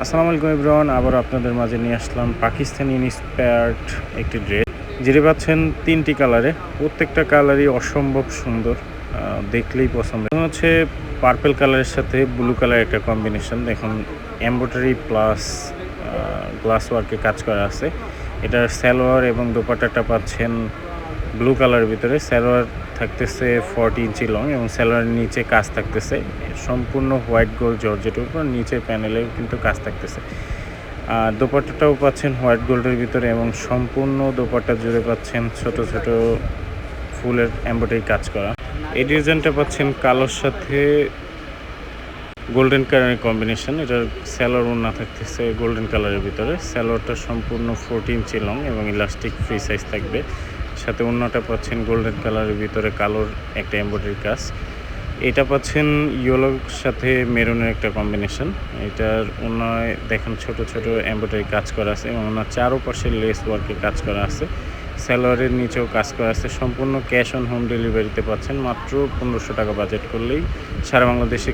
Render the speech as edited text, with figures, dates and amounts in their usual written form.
আসসালামু আলাইকুম এভরিওয়ান, আবার আপনাদের মাঝে নিয়ে আসলাম পাকিস্তানি ইন্সপায়ার্ড একটি ড্রেস। যেটি পাচ্ছেন 3টি কালারে, প্রত্যেকটা কালারই অসম্ভব সুন্দর, দেখলেই পছন্দ হচ্ছে। পার্পেল কালারের সাথে ব্লু কালার একটা কম্বিনেশন, দেখুন এমব্রয়ডারি প্লাস গ্লাস ওয়ার্কে কাজ করা আছে। এটার সালোয়ার এবং দোপাট্টাটা পাচ্ছেন ব্লু কালারের ভিতরে। সালোয়ার থাকতেছে 40 ইঞ্চি লং এবং সালোয়ারের নিচে কাজ থাকতেছে সম্পূর্ণ হোয়াইট গোল্ড জর্জেটের উপর, নিচে প্যানেলেও কিন্তু কাজ থাকতেছে। আর দোপাট্টাটাও পাচ্ছেন হোয়াইট গোল্ডের ভিতরে এবং সম্পূর্ণ দোপাট্টা জুড়ে পাচ্ছেন ছোট ছোট ফুলের এমব্রয়ডারি কাজ করা। এই ডিজাইনটা পাচ্ছেন কালোর সাথে গোল্ডেন কালারের কম্বিনেশন। এটার সালোয়ার ওড়না থাকতেছে গোল্ডেন কালারের ভিতরে। সালোয়ারটা সম্পূর্ণ 40 ইঞ্চি লং এবং ইলাস্টিক ফ্রি সাইজ থাকবে। সাথে ওড়নাটা পাচ্ছেন গোল্ডেন কালারের ভিতরে কালোর একটা এমব্রয়ডারি কাজ। এটা পাচ্ছেন ইয়েলোর সাথে মেরুনের একটা কম্বিনেশন। এটার ওড়নায় দেখেন ছোট ছোট এমব্রয়ডারি কাজ করা আছে এবং ওনার চারোপাশে লেস ওয়ার্কে কাজ করা আছে। সালোয়ারের নিচেও কাজ করা আছে। সম্পূর্ণ ক্যাশ অন হোম ডেলিভারিতে পাচ্ছেন। মাত্র 1500 টাকা বাজেট করলেই সারা বাংলাদেশে